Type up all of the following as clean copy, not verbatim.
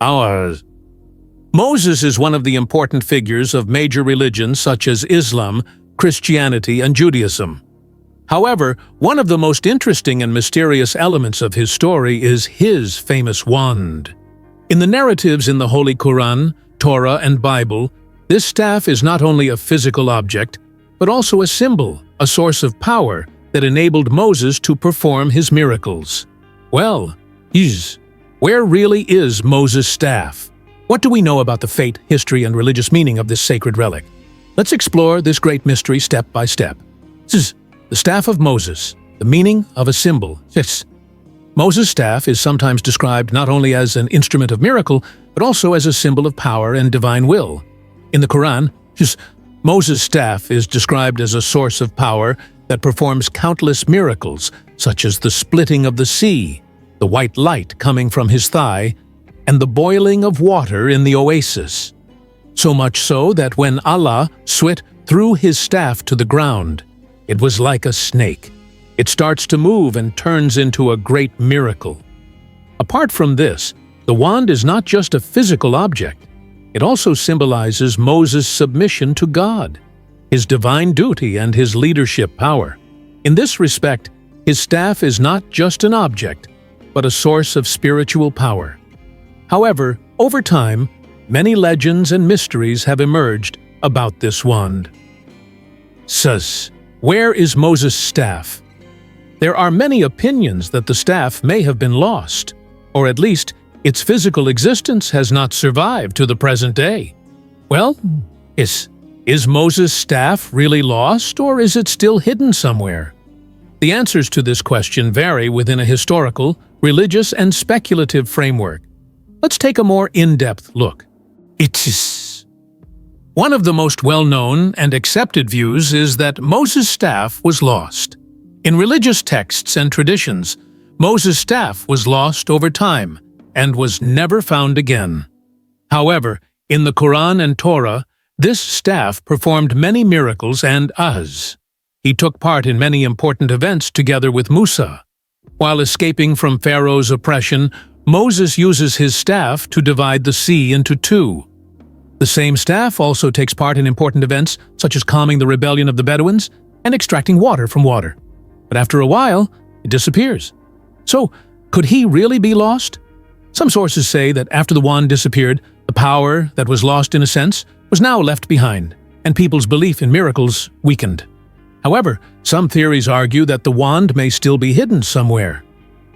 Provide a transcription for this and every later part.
Ours. Moses is one of the important figures of major religions such as Islam, Christianity, and Judaism. However, one of the most interesting and mysterious elements of his story is his famous wand. In the narratives in the Holy Quran, Torah, and Bible, this staff is not only a physical object, but also a symbol, a source of power that enabled Moses to perform his miracles. Well, where really is Moses' staff? What do we know about the fate, history, and religious meaning of this sacred relic? Let's explore this great mystery step by step. The staff of Moses, the meaning of a symbol. Moses' staff is sometimes described not only as an instrument of miracle, but also as a symbol of power and divine will. In the Quran, Moses' staff is described as a source of power that performs countless miracles, such as the splitting of the sea, the white light coming from his thigh, and the boiling of water in the oasis. So much so that when Allah threw his staff to the ground, it was like a snake. It starts to move and turns into a great miracle. Apart from this, the wand is not just a physical object. It also symbolizes Moses' submission to God, his divine duty, and his leadership power. In this respect, his staff is not just an object, but a source of spiritual power. However, over time, many legends and mysteries have emerged about this wand. Where is Moses' staff? There are many opinions that the staff may have been lost, or at least its physical existence has not survived to the present day. Well, is Moses' staff really lost, or is it still hidden somewhere? The answers to this question vary within a historical, religious, and speculative framework. Let's take a more in-depth look. One of the most well-known and accepted views is that Moses' staff was lost. In religious texts and traditions, Moses' staff was lost over time and was never found again. However, in the Quran and Torah, this staff performed many miracles and he took part in many important events together with Musa. While escaping from Pharaoh's oppression, Moses uses his staff to divide the sea into two. The same staff also takes part in important events such as calming the rebellion of the Bedouins and extracting water from water. But after a while, it disappears. So, could he really be lost? Some sources say that after the wand disappeared, the power that was lost in a sense was now left behind, and people's belief in miracles weakened. However, some theories argue that the wand may still be hidden somewhere.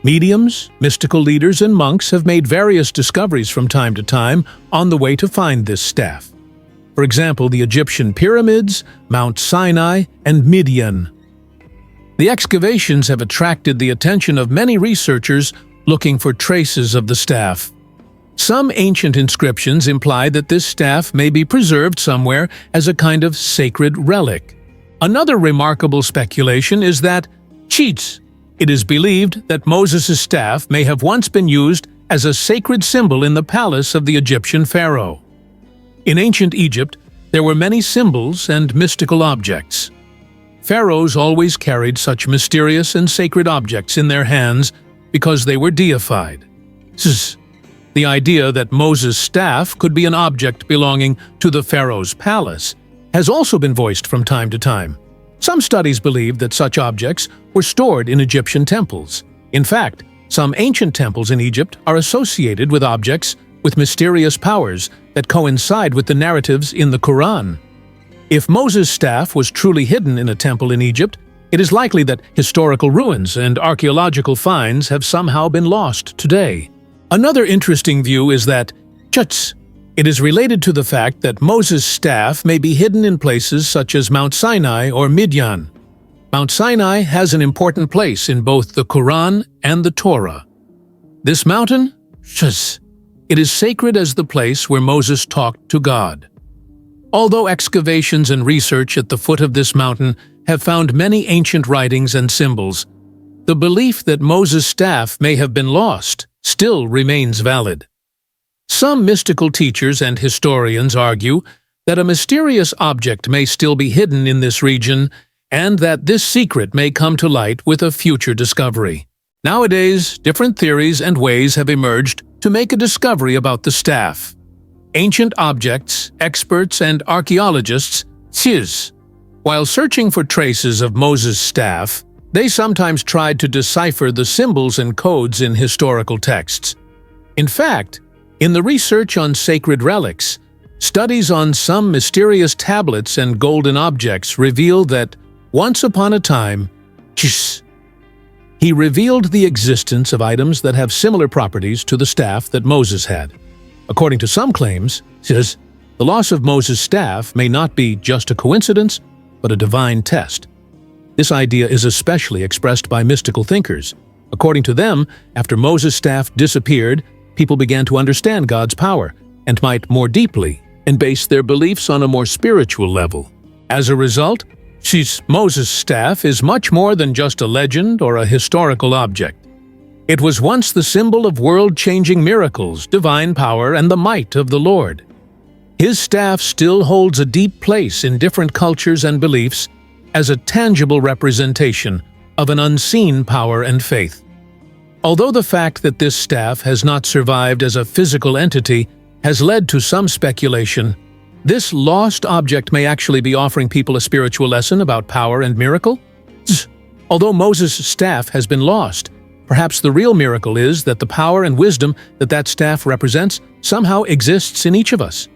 Mediums, mystical leaders, and monks have made various discoveries from time to time on the way to find this staff. For example, the Egyptian pyramids, Mount Sinai, and Midyan. The excavations have attracted the attention of many researchers looking for traces of the staff. Some ancient inscriptions imply that this staff may be preserved somewhere as a kind of sacred relic. Another remarkable speculation is that it is believed that Moses' staff may have once been used as a sacred symbol in the palace of the Egyptian Pharaoh. In ancient Egypt, there were many symbols and mystical objects. Pharaohs always carried such mysterious and sacred objects in their hands because they were deified. The idea that Moses' staff could be an object belonging to the Pharaoh's palace has also been voiced from time to time. Some studies believe that such objects were stored in Egyptian temples. In fact, some ancient temples in Egypt are associated with objects with mysterious powers that coincide with the narratives in the Quran. If Moses' staff was truly hidden in a temple in Egypt, it is likely that historical ruins and archaeological finds have somehow been lost today. Another interesting view is that it is related to the fact that Moses' staff may be hidden in places such as Mount Sinai or Midyan. Mount Sinai has an important place in both the Quran and the Torah. This mountain, it is sacred as the place where Moses talked to God. Although excavations and research at the foot of this mountain have found many ancient writings and symbols, the belief that Moses' staff may have been lost still remains valid. Some mystical teachers and historians argue that a mysterious object may still be hidden in this region and that this secret may come to light with a future discovery. Nowadays, different theories and ways have emerged to to make a discovery about the staff. Ancient objects, experts, and archaeologists, while searching for traces of Moses' staff, they sometimes tried to decipher the symbols and codes in historical texts. In fact, in the research on sacred relics, studies on some mysterious tablets and golden objects reveal that, once upon a time, he revealed the existence of items that have similar properties to the staff that Moses had. According to some claims, the loss of Moses' staff may not be just a coincidence, but a divine test. This idea is especially expressed by mystical thinkers. According to them, after Moses' staff disappeared, people began to understand God's power and might more deeply and base their beliefs on a more spiritual level. As a result, Moses' staff is much more than just a legend or a historical object. It was once the symbol of world-changing miracles, divine power, and the might of the Lord. His staff still holds a deep place in different cultures and beliefs as a tangible representation of an unseen power and faith. Although the fact that this staff has not survived as a physical entity has led to some speculation, this lost object may actually be offering people a spiritual lesson about power and miracle. Although Moses' staff has been lost, perhaps the real miracle is that the power and wisdom that staff represents somehow exists in each of us.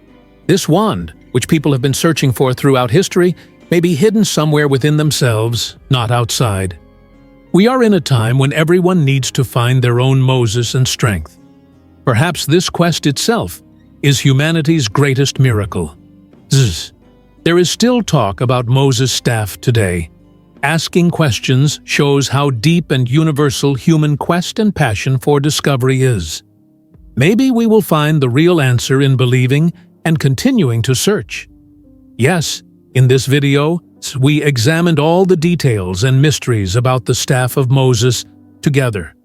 This wand, which people have been searching for throughout history, may be hidden somewhere within themselves, not outside. We are in a time when everyone needs to find their own Moses and strength. Perhaps this quest itself is humanity's greatest miracle. There is still talk about Moses' staff today. Asking questions shows how deep and universal human quest and passion for discovery is. Maybe we will find the real answer in believing and continuing to search. Yes, in this video, we examined all the details and mysteries about the staff of Moses together.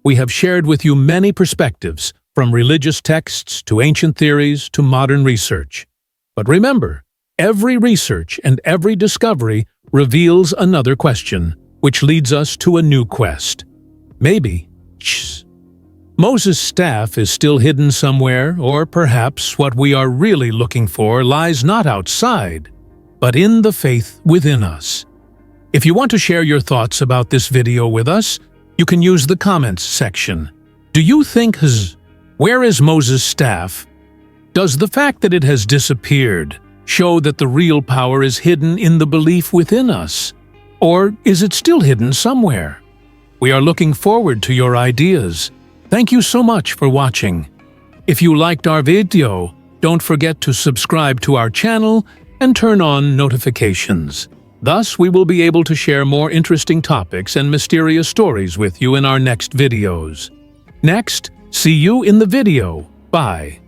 We have shared with you many perspectives, from religious texts to ancient theories to modern research. But remember, every research and every discovery reveals another question, which leads us to a new quest. Maybe Moses' staff is still hidden somewhere, or perhaps what we are really looking for lies not outside, but in the faith within us. If you want to share your thoughts about this video with us, you can use the comments section. Do you think where is Moses' staff? Does the fact that it has disappeared show that the real power is hidden in the belief within us? Or is it still hidden somewhere? We are looking forward to your ideas. Thank you so much for watching. If you liked our video, don't forget to subscribe to our channel and turn on notifications. Thus, we will be able to share more interesting topics and mysterious stories with you in our next videos. Next, see you in the video. Bye.